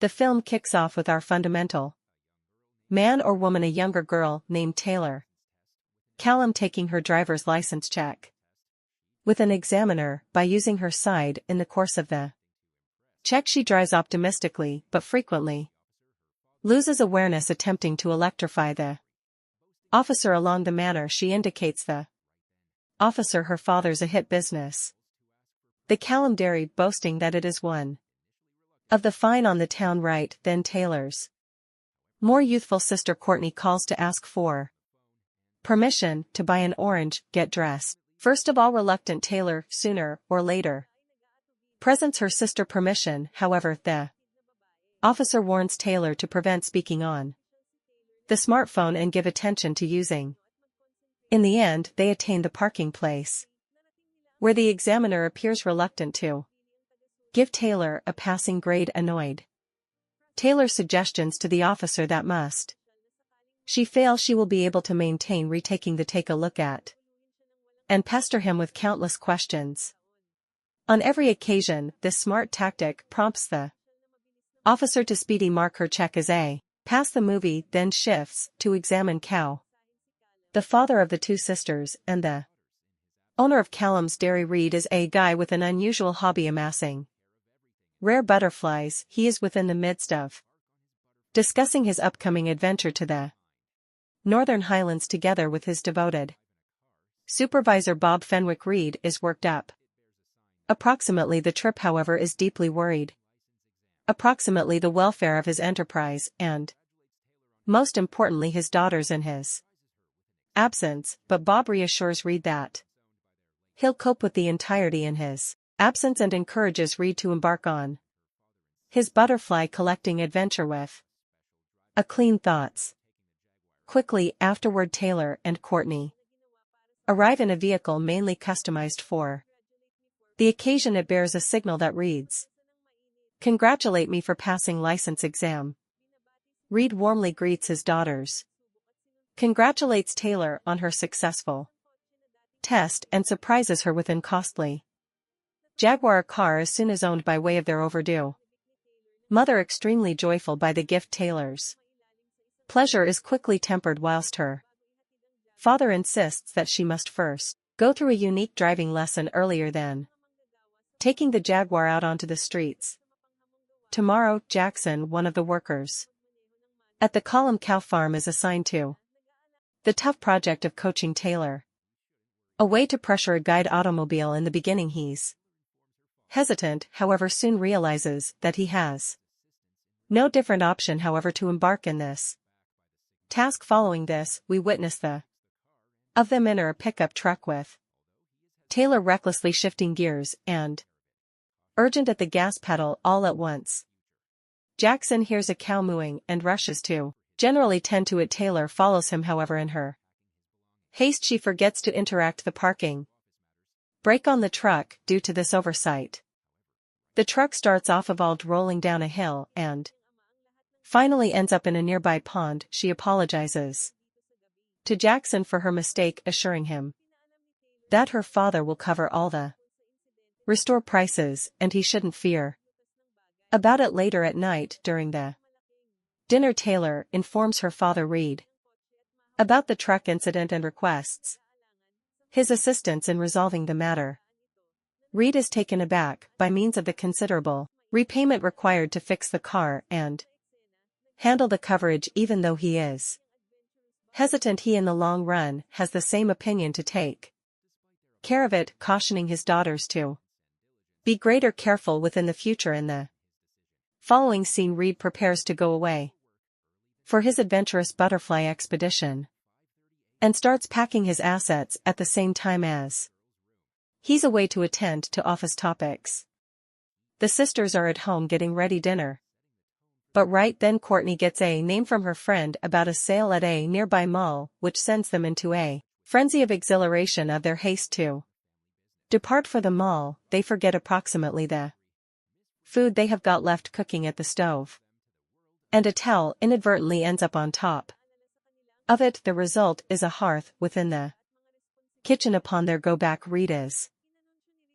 The film kicks off with our fundamental man or woman, a younger girl named Taylor. Callum taking her driver's license check with an examiner by using her side in the course of the check. She drives optimistically but frequently loses awareness attempting to electrify the officer along the manner she indicates the officer her father's a hit business. The Callum Dairy boasting that it is one of the fine on the town. Right then Taylor's more youthful sister Courtney calls to ask for permission to buy an orange get dressed. First of all, reluctant Taylor, sooner or later, presents her sister permission. However, the officer warns Taylor to prevent speaking on the smartphone and give attention to using. In the end, they attain the parking place, where the examiner appears reluctant to give Taylor a passing grade. Annoyed, Taylor's suggestions to the officer that must she fail, she will be able to maintain retaking the take a look at and pester him with countless questions. On every occasion, this smart tactic prompts the officer to speedy mark her check as a pass. The movie then shifts to examine Cow, the father of the two sisters and the owner of Callum's Dairy. Reed is a guy with an unusual hobby, amassing rare butterflies. He is within the midst of discussing his upcoming adventure to the Northern Highlands together with his devoted supervisor Bob Fenwick. Reed is worked up. Approximately the trip, however, is deeply worried. Approximately the welfare of his enterprise and, most importantly, his daughters in his absence, but Bob reassures Reed that he'll cope with the entirety in his absence and encourages Reed to embark on his butterfly collecting adventure with a clean thoughts. Quickly afterward, Taylor and Courtney arrive in a vehicle mainly customized for the occasion. It bears a signal that reads, "Congratulate me for passing license exam." Reed warmly greets his daughters, congratulates Taylor on her successful test, and surprises her with an costly Jaguar car as soon as owned by way of their overdue mother. Extremely joyful by the gift, Taylor's pleasure is quickly tempered whilst her father insists that she must first go through a unique driving lesson earlier than taking the Jaguar out onto the streets. Tomorrow, Jackson, one of the workers at the Column Cow Farm, is assigned to the tough project of coaching Taylor a way to pressure a guide automobile. In the beginning he's hesitant, however soon realizes that he has no different option however to embark in this task. Following this, we witness the of them enter a pickup truck with Taylor recklessly shifting gears and urgent at the gas pedal all at once. Jackson hears a cow mooing and rushes to generally tend to it. Taylor follows him, however in her haste she forgets to interact the parking brake on the truck. Due to this oversight, the truck starts off evolved rolling down a hill and finally ends up in a nearby pond. She apologizes to Jackson for her mistake, assuring him that her father will cover all the restore prices and he shouldn't fear about it. Later at night during the dinner, Taylor informs her father Reed about the truck incident and requests his assistance in resolving the matter. Reed is taken aback by means of the considerable repayment required to fix the car and handle the coverage. Even though he is hesitant, he in the long run has the same opinion to take care of it, cautioning his daughters to be greater careful within the future. In the following scene, Reed prepares to go away for his adventurous butterfly expedition and starts packing his assets at the same time as he's away to attend to office topics. The sisters are at home getting ready dinner. But right then Courtney gets a name from her friend about a sale at a nearby mall, which sends them into a frenzy of exhilaration. Of their haste to depart for the mall, they forget approximately the food they have got left cooking at the stove, and a towel inadvertently ends up on top of it. The result is a hearth within the kitchen. Upon their go back, Reed is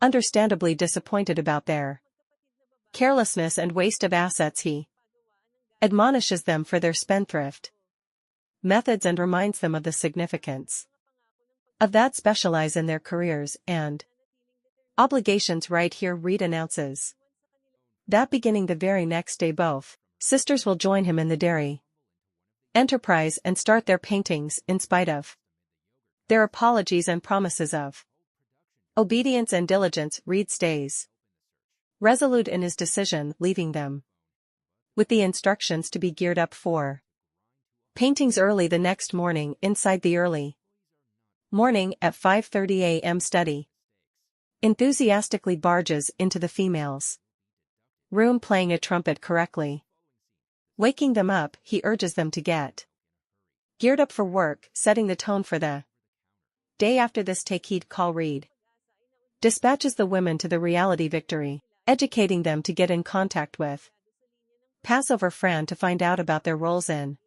understandably disappointed about their carelessness and waste of assets. He admonishes them for their spendthrift methods and reminds them of the significance of that specialize in their careers and obligations. Right here Reed announces that beginning the very next day both sisters will join him in the dairy enterprise and start their paintings in spite of their apologies and promises of obedience and diligence. Reed stays resolute in his decision, leaving them with the instructions to be geared up for paintings early the next morning. Inside the early morning at 5:30 a.m. Study enthusiastically barges into the females' room playing a trumpet correctly. Waking them up, he urges them to get geared up for work, setting the tone for the day. After this take heed call, Reed dispatches the women to the reality victory, educating them to get in contact with Passover Fran to find out about their roles in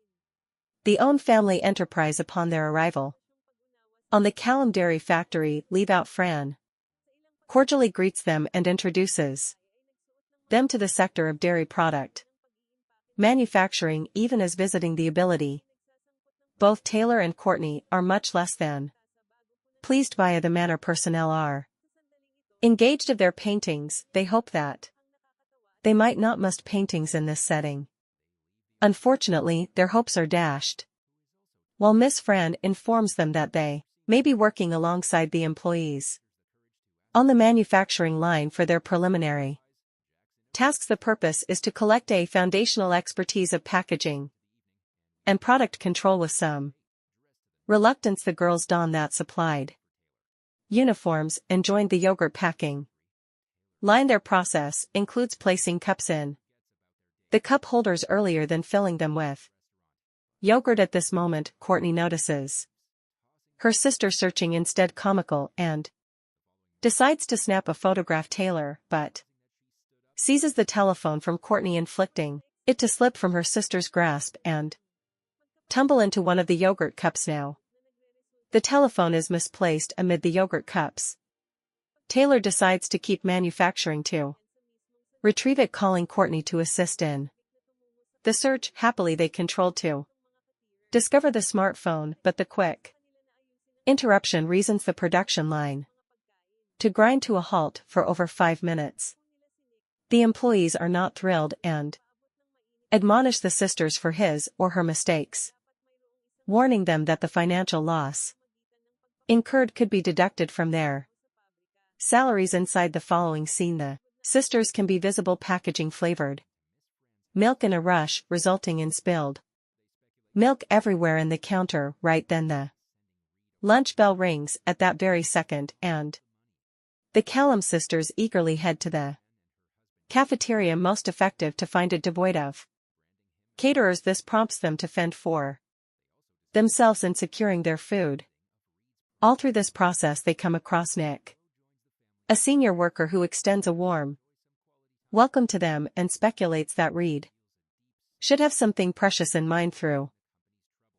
the own family enterprise. Upon their arrival on the Callum Dairy Factory, Leave Out Fran cordially greets them and introduces them to the sector of dairy product manufacturing. Even as visiting the ability, both Taylor and Courtney are much less than pleased via the manner personnel are engaged of their paintings. They hope that they might not must paintings in this setting. Unfortunately, their hopes are dashed, while Miss Fran informs them that they may be working alongside the employees on the manufacturing line for their preliminary tasks. The purpose is to collect a foundational expertise of packaging and product control. With some reluctance, the girls don that supplied uniforms and joined the yogurt packing line. Their process includes placing cups in the cup holders earlier than filling them with yogurt. At this moment, Courtney notices her sister searching instead comical and decides to snap a photograph. Taylor, but seizes the telephone from Courtney, inflicting it to slip from her sister's grasp and tumble into one of the yogurt cups. Now the telephone is misplaced amid the yogurt cups. Taylor decides to keep manufacturing to retrieve it, calling Courtney to assist in the search. Happily they controlled to discover the smartphone, but the quick interruption reasons the production line to grind to a halt for over 5 minutes. The employees are not thrilled and admonish the sisters for his or her mistakes, warning them that the financial loss incurred could be deducted from their salaries. Inside the following scene, the sisters can be visible packaging flavored milk in a rush, resulting in spilled milk everywhere in the counter. Right then the lunch bell rings at that very second, and the Callum sisters eagerly head to the cafeteria, most effective to find it devoid of caterers. This prompts them to fend for themselves in securing their food. All through this process they come across Nick, a senior worker who extends a warm welcome to them and speculates that Reed should have something precious in mind through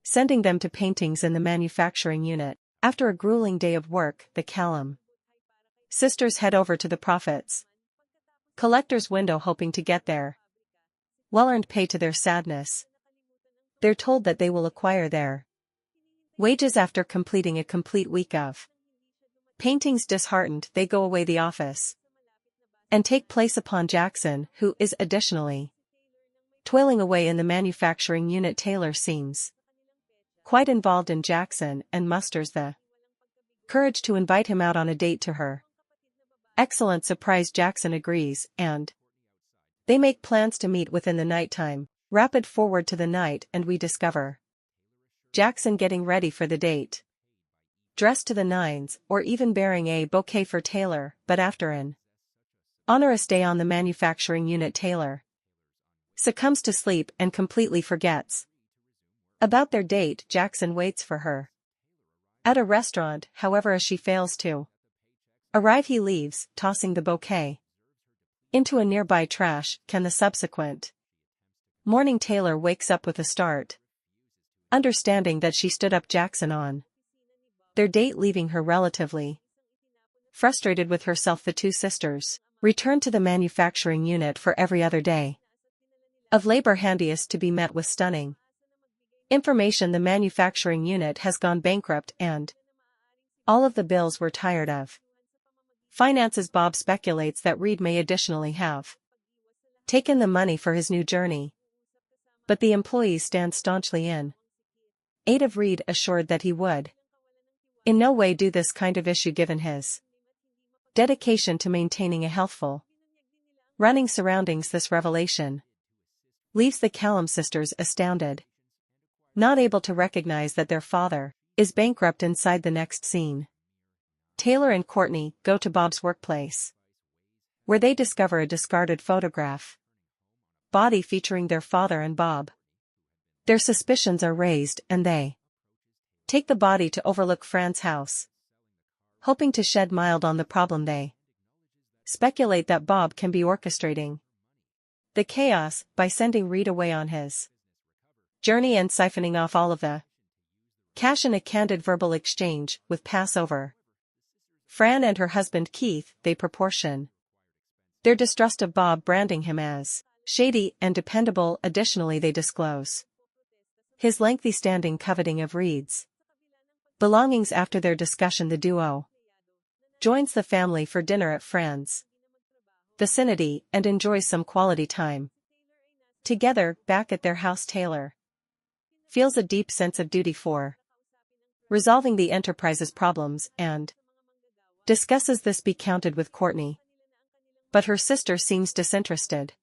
sending them to paintings in the manufacturing unit. After a grueling day of work, the Callum sisters head over to the profits collector's window, hoping to get their well-earned pay. To their sadness, they're told that they will acquire their wages after completing a complete week of paintings. Disheartened, they go away the office and take place upon Jackson, who is additionally toiling away in the manufacturing unit. Taylor seems quite involved in Jackson and musters the courage to invite him out on a date. To her excellent surprise, Jackson agrees, and they make plans to meet within the nighttime. Rapid forward to the night, and we discover Jackson getting ready for the date, dressed to the nines, or even bearing a bouquet for Taylor. But after an onerous day on the manufacturing unit, Taylor succumbs to sleep and completely forgets about their date. Jackson waits for her at a restaurant, however, as she fails to arrive, he leaves, tossing the bouquet into a nearby trash can. The subsequent morning, Taylor wakes up with a start, understanding that she stood up Jackson on their date, leaving her relatively frustrated with herself. The two sisters return to the manufacturing unit for every other day. of labor handiest to be met with stunning information. The manufacturing unit has gone bankrupt and all of the bills we're tired of. Finances. Bob speculates that Reed may additionally have taken the money for his new journey. But the employees stand staunchly in aid of Reed, assured that he would in no way do this kind of issue given his dedication to maintaining a healthful running surroundings. This revelation leaves the Callum sisters astounded, not able to recognize that their father is bankrupt. Inside the next scene, Taylor and Courtney go to Bob's workplace, where they discover a discarded photograph body featuring their father and Bob. Their suspicions are raised and they take the body to overlook Fran's house, hoping to shed light on the problem. They speculate that Bob can be orchestrating the chaos by sending Reed away on his journey and siphoning off all of the cash. In a candid verbal exchange with Passover Fran and her husband Keith, they proportion their distrust of Bob, branding him as shady and dependable. Additionally, they disclose his lengthy standing coveting of Reed's belongings. After their discussion, the duo joins the family for dinner at Fran's vicinity and enjoys some quality time together. Back at their house, Taylor feels a deep sense of duty for resolving the enterprise's problems and discusses this be counted with Courtney. But her sister seems disinterested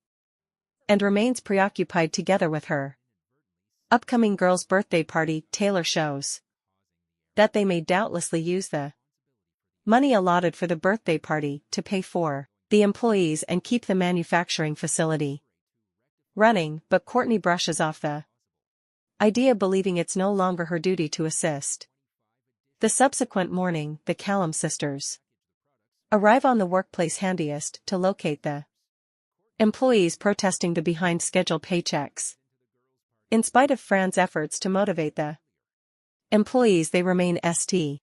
and remains preoccupied together with her upcoming girl's birthday party. Taylor shows that they may doubtlessly use the money allotted for the birthday party to pay for the employees and keep the manufacturing facility running, but Courtney brushes off the idea, believing it's no longer her duty to assist. The subsequent morning, the Callum sisters arrive on the workplace handiest to locate the employees protesting the behind-schedule paychecks. In spite of Fran's efforts to motivate the employees, they remain st.